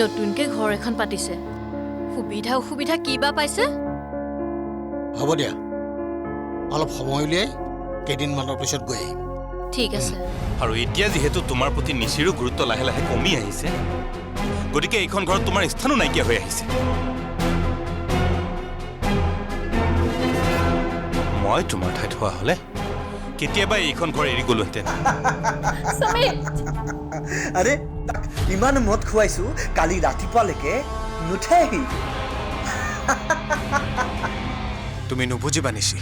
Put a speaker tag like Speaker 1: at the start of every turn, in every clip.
Speaker 1: নতুনকে ঘৰ এখন পাতিছে সুবিধা অসুবিধা কি বা পাইছে
Speaker 2: হ'ব দিয়া অলপ সময় উলিয়াই কেইদিনমানৰ পিছত গৈ আহিম
Speaker 1: ঠিক আছে
Speaker 3: আৰু এতিয়া যেহেতু তোমাৰ প্ৰতি নিচিৰো গুৰুত্ব লাহে লাহে কমি আহিছে গতিকে এইখন ঘৰত তোমাৰ স্থানো নাইকিয়া হৈ আহিছে মই তোমাৰ ঠাইত হোৱা হলে কেতিয়াবা এইখন ঘৰ এৰি গলোহেঁতেন
Speaker 1: সমীৰ
Speaker 4: আৰে ইমান মদ খুৱাইছো কালি ৰাতিপুৱালৈকে নুঠেহি
Speaker 5: তুমি নুবুজিবা নিশি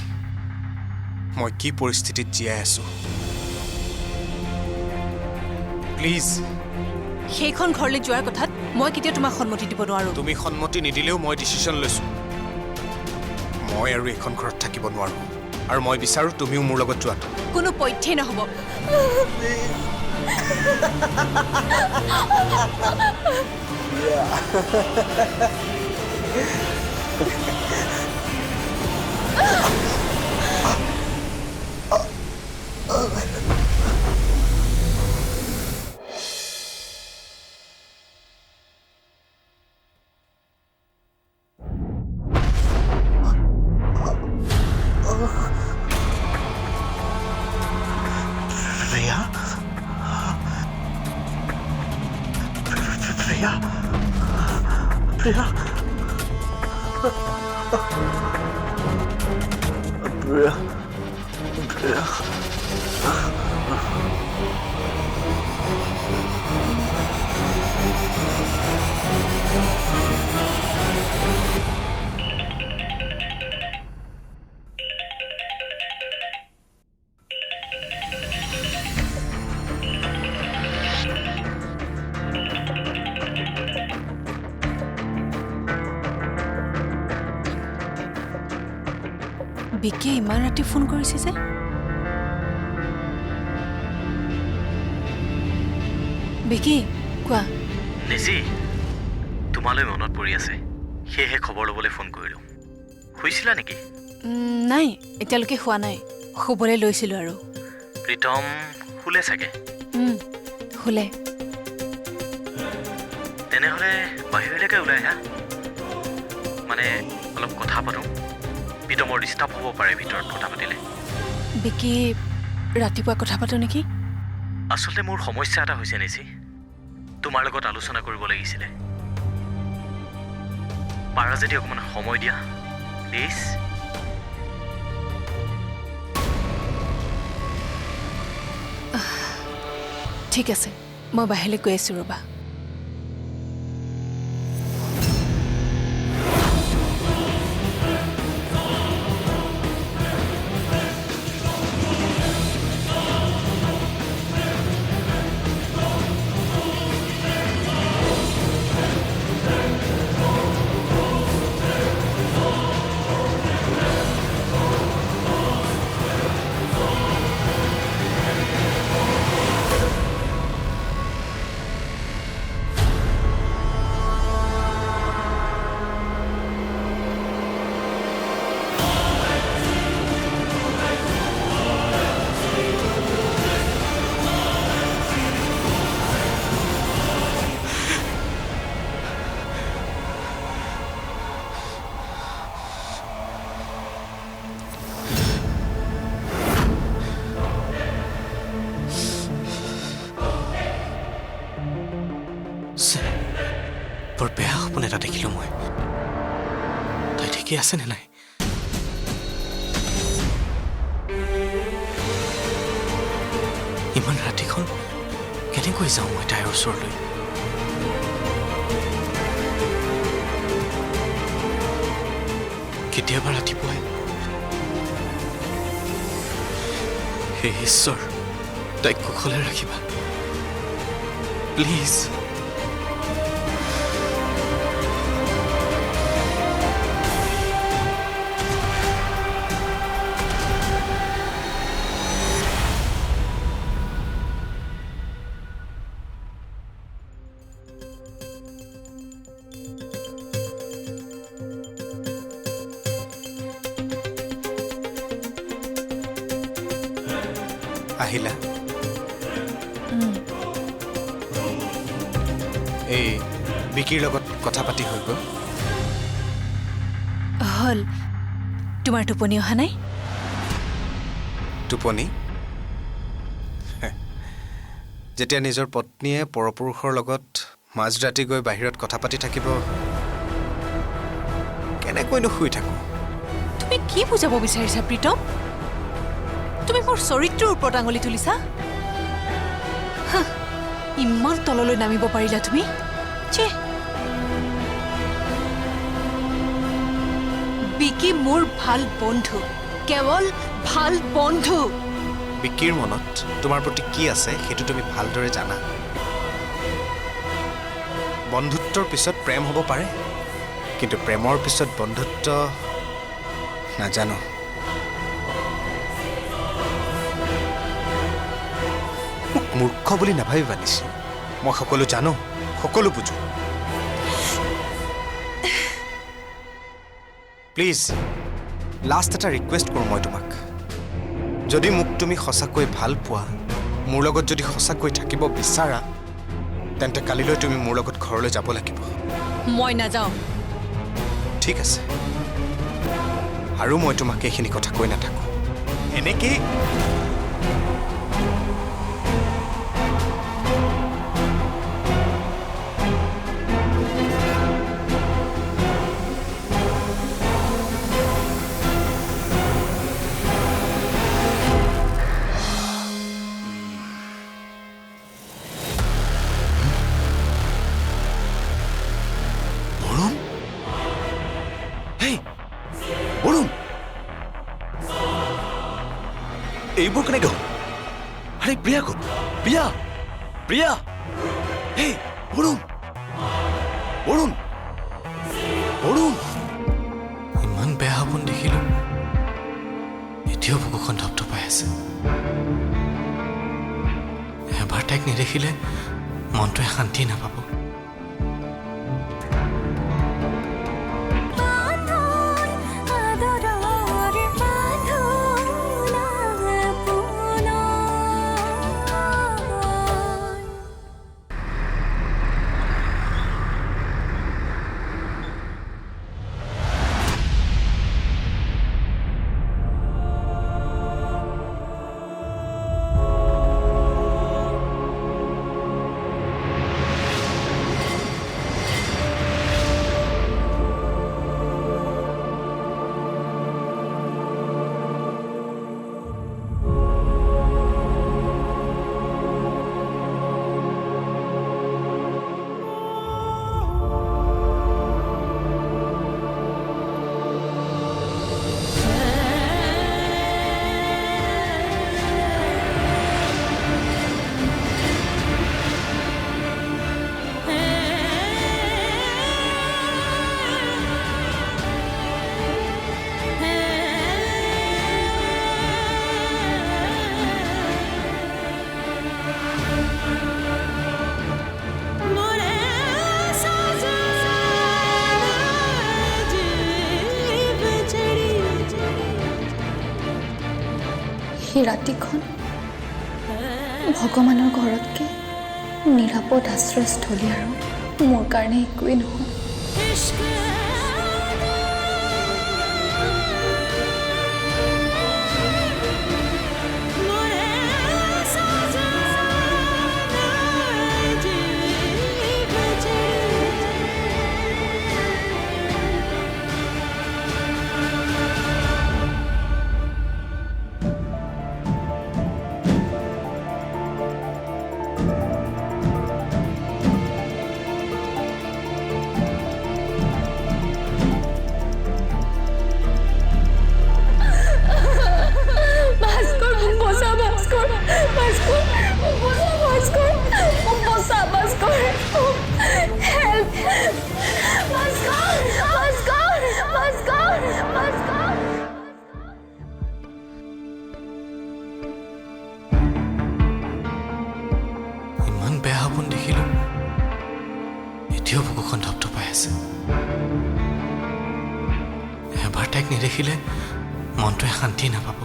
Speaker 5: মই কি পৰিস্থিতিত জীয়াই আছো প্লিজ
Speaker 6: সেইখন ঘৰলৈ যোৱাৰ কথাত মই কেতিয়া তোমাক সন্মতি দিব নোৱাৰো
Speaker 5: তুমি সন্মতি নিদিলেও মই ডিসিশন লৈছো মই আৰু এইখন ঘৰত থাকিব নোৱাৰো আৰু মই বিচাৰো তুমিও মোৰ লগত যোৱাটো
Speaker 6: কোনো পথ্যেই নহব
Speaker 4: প্ৰিয়া প্ৰিয়া প্ৰিয়া
Speaker 6: বিকিয়ে ইমান ৰাতি ফোন কৰিছে যে বিকি কোৱা
Speaker 7: নিশি তোমালৈ মনত পৰি আছে সেয়েহে খবৰ ল'বলৈ ফোন কৰিলোঁ শুইছিলা নেকি
Speaker 6: নাই এতিয়ালৈকে হোৱা নাই শুবলৈ লৈছিলোঁ আৰু
Speaker 7: প্ৰীতম শুলে চাগে
Speaker 6: শুলে
Speaker 7: তেনেহ'লে বাহিৰলৈকে ওলাই আহা মানে অলপ কথা পাতোঁ প্ৰীতমৰ ডিষ্টাৰ্ব হ'ব পাৰে ভিতৰত কথা পাতিলে
Speaker 6: বিকি ৰাতিপুৱা কথা পাতো নেকি
Speaker 7: আচলতে মোৰ সমস্যা এটা হৈছে নিশি তোমাৰ লগত আলোচনা কৰিব লাগিছিলে পাৰা যদি অকণমান সময় দিয়া প্লিজ
Speaker 6: ঠিক আছে মই বাহিৰলৈ গৈ আছোঁ ৰ'বা
Speaker 5: বৰ বেয়া সপোন এটা দেখিলোঁ মই তই ঠিকেই আছেনে নাই ইমান ৰাতিখন কেনেকৈ যাওঁ মই তাইৰ ওচৰলৈ কেতিয়াবা ৰাতিপুৱাই হে ঈশ্বৰ তাইক কুশলে ৰাখিবা প্লিজ আহিলা এই বিকিৰ লগত কথা পাতি হৈ গ'ল
Speaker 6: হ'ল তোমাৰ টোপনি অহা নাই
Speaker 5: টোপনি যেতিয়া নিজৰ পত্নীয়ে পৰপুৰুষৰ লগত মাজৰাতি গৈ বাহিৰত কথা পাতি থাকিব কেনেকৈনো শুই থাকোঁ
Speaker 6: তুমি কি বুজাব বিচাৰিছা প্ৰীতম তুমি মোৰ চৰিত্ৰৰ ওপৰত আঙুলি তুলিছা হাহ, ইমান তললৈ নামিব পাৰিলা তুমি ছি বিকি মোৰ ভাল বন্ধু কেৱল ভাল বন্ধু
Speaker 5: বিকিৰ মনত তোমাৰ প্ৰতি কি আছে সেইটো তুমি ভালদৰে জানা বন্ধুত্বৰ পিছত প্ৰেম হ'ব পাৰে কিন্তু প্ৰেমৰ পিছত বন্ধুত্ব নাজানো মোক মূৰ্খ বুলি নাভাবিবা নিশ্চয় মই সকলো জানো সকলো বুজো প্লিজ লাষ্ট এটা ৰিকুৱেষ্ট কৰোঁ মই তোমাক যদি মোক তুমি সঁচাকৈ ভাল পোৱা মোৰ লগত যদি সঁচাকৈ থাকিব বিচাৰা তেন্তে কালিলৈ তুমি মোৰ লগত ঘৰলৈ যাব লাগিব
Speaker 6: মই নাযাওঁ
Speaker 5: ঠিক আছে আৰু মই তোমাক এইখিনি কথা কৈ নাথাকোঁ এনেকেই
Speaker 7: এইবোৰ কেনেকৈ হ'ল আৰে প্ৰিয়া ক'ত প্ৰিয়া প্ৰিয়া হে বৰুণ বৰুণ বৰুণ
Speaker 8: ইমান বেয়া সপোন দেখিলোঁ এতিয়াও বুকুখন ধপধপাই আছে এবাৰ তাইক নেদেখিলে মনটোৱে শান্তি নাপাব
Speaker 9: সেই ৰাতিখন ভগৱানৰ ঘৰতকৈ নিৰাপদ আশ্ৰয়স্থলী আৰু মোৰ কাৰণে একোৱেই নহয়
Speaker 8: ইমান বেয়া সপোন দেখিলোঁ এতিয়াও বুকুখন ধপধপাই আছে এবাৰ তাইক নেদেখিলে মনটোৱে শান্তি নাপাব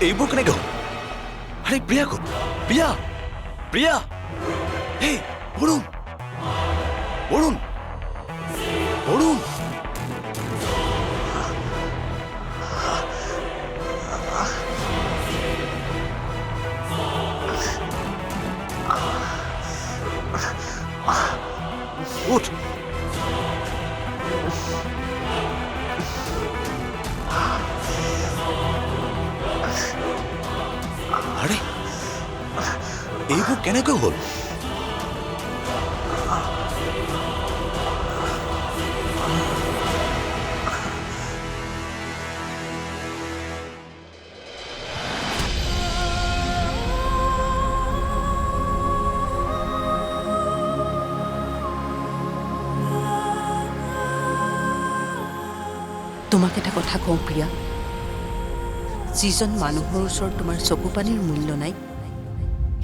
Speaker 7: এইবোৰ কেনেকৈ হ'ল? আৰে প্ৰিয়া ক'ত? প্ৰিয়া প্ৰিয়া এই বৰুণ বৰুণ বৰুণ উঠ আৰে এইবোৰ কেনেকৈ হ'ল?
Speaker 10: তোমাক এটা কথা কওঁ প্ৰিয়া, যিজন মানুহৰ ওচৰত তোমাৰ চকু পানীৰ মূল্য নাই,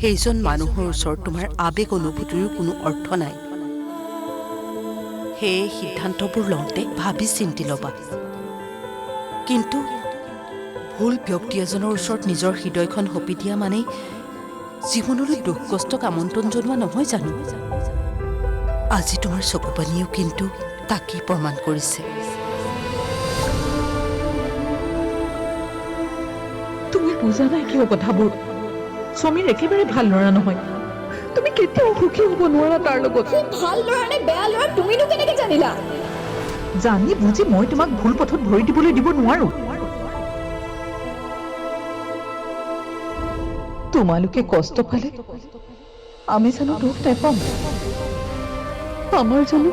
Speaker 10: সেইজন মানুহৰ ওচৰত তোমাৰ আৱেগ অনুভূতিৰো কোনো অৰ্থ নাই। সেয়ে সিদ্ধান্তবোৰ লওঁতে ভাবি চিন্তি ল'বা। কিন্তু ভুল ব্যক্তি এজনৰ ওচৰত নিজৰ হৃদয়খন সঁপি দিয়া মানেই জীৱনলৈ দুখ কষ্টক আমন্ত্ৰণ জনোৱা নহয় জানো? আজি তোমাৰ চকু পানীয়েও কিন্তু তাকেই প্ৰমাণ কৰিছে।
Speaker 6: তুমি বুজা নাই কিয় কথাবোৰ? সমীৰ একেবাৰে ভাল ল'ৰা নহয়। তুমি কেতিয়াও সুখী হ'ব নোৱাৰা তাৰ লগত।
Speaker 9: ভাল ল'ৰা নে বেয়া ল'ৰা তুমিনো কেনেকে জানিলা?
Speaker 6: জানি বুজি মই তোমাক ভুল পথত ভৰি দিবলৈ দিব নোৱাৰো। তোমালোকে কষ্ট পালে আমি জানো দুখ নাপাম? আমাৰ জানো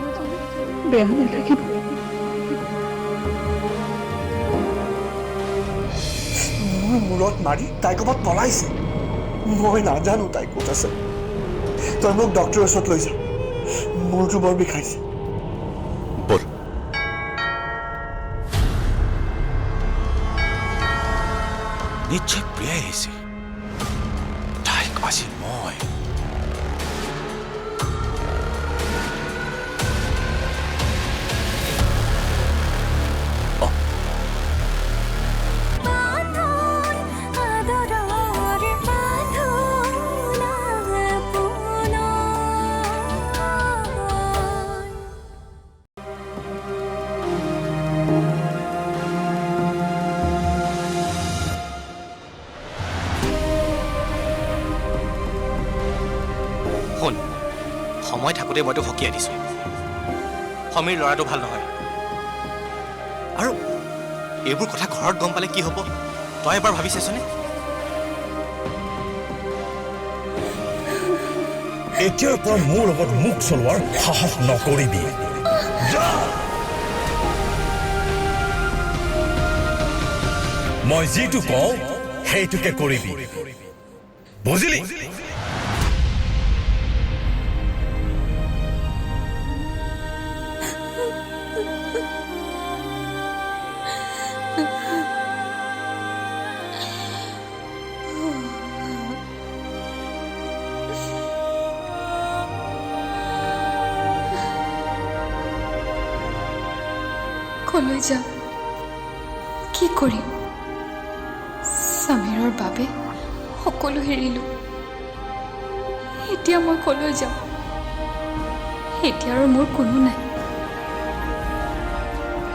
Speaker 6: বেয়া নালাগিব?
Speaker 4: মোৰ মূৰত মাৰি তাই ক'ৰবাত পলাইছে। মই নাজানো তাই ক'ত আছে। তই মোক ডক্টৰৰ ওচৰত লৈ যা, মূৰটো বৰ বিষাইছে।
Speaker 7: বল নিশ্চয় প্ৰিয়াই আহিছে। তাইক আছিল মই।
Speaker 5: শুন, সময় থাকোঁতে মইতো সকীয়াই দিছোঁ। সমীৰ ল'ৰাটো ভাল নহয়। আৰু এইবোৰ কথা ঘৰত গম পালে কি হ'ব তই এবাৰ ভাবি চাইছনে?
Speaker 11: এতিয়াৰ পৰা মোৰ লগত মুখ চলোৱাৰ সাহস নকৰিবি। মই যিটো কওঁ সেইটোকে কৰিবি, বুজিলি?
Speaker 9: কলৈ যাম? কি কৰিম? সমীৰৰ বাবে সকলো হেৰিলোঁ। এতিয়া মই কলৈ যাম? এতিয়া আৰু মোৰ কোনো নাই।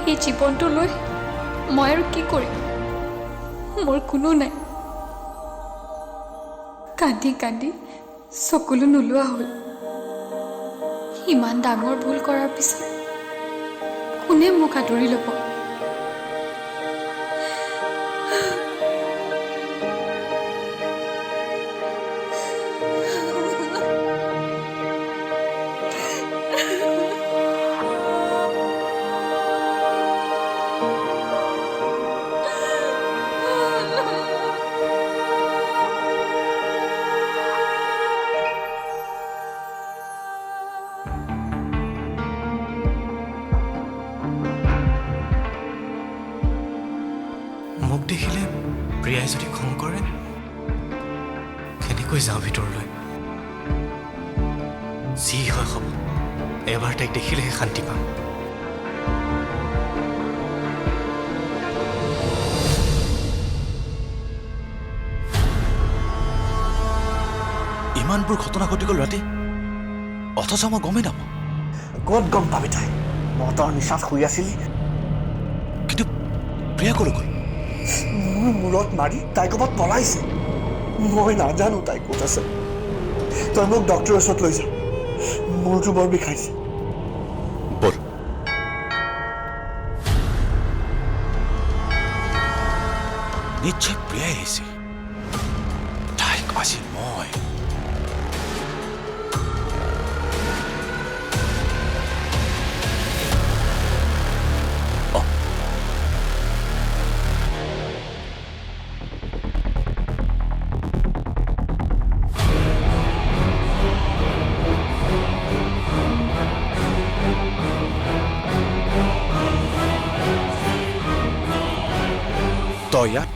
Speaker 9: এই জীৱনটো লৈ মই আৰু কি কৰিম? মোৰ কোনো নাই। কান্দি কান্দি চকুলো নোলোৱা হ'ল। ইমান ডাঙৰ ভুল কৰাৰ পিছত কোনে মোক আদৰি ল'ব?
Speaker 5: মোক দেখিলে প্ৰিয়াই যদি খং কৰে, কেনেকৈ যাওঁ ভিতৰলৈ? যি হয় হ'ব, এবাৰ তাইক দেখিলেহে শান্তি পাম।
Speaker 8: ইমানবোৰ ঘটনা ঘটি গ'ল ৰাতি অথচ মই গমেই নাপাওঁ
Speaker 4: ক'ত গম পাবি তাই মই তোৰ নিচাত শুই আছিলি
Speaker 8: কিন্তু প্ৰিয়া ক'লৈ গ'ল
Speaker 4: মোৰ মূৰত মাৰি তাই ক'ৰবাত পলাইছে মই নাজানো তাই ক'ত আছে তই মোক ডক্টৰৰ ওচৰত লৈ যা মূৰটো বৰ বিষাইছে
Speaker 8: ব'ল নিশ্চয় প্ৰিয়াই আহিছে তাইক আজি মই তই ইয়াত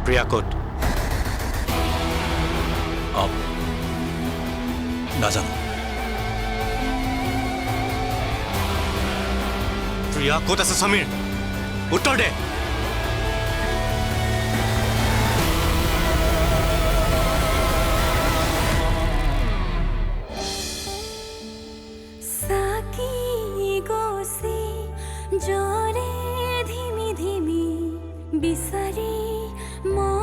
Speaker 8: প্ৰিয়া ক'ত নাজানো প্ৰিয়া ক'ত আছে সমীৰ উত্তৰ দে
Speaker 9: জৰে ধিমি ধিমি বিচাৰি মই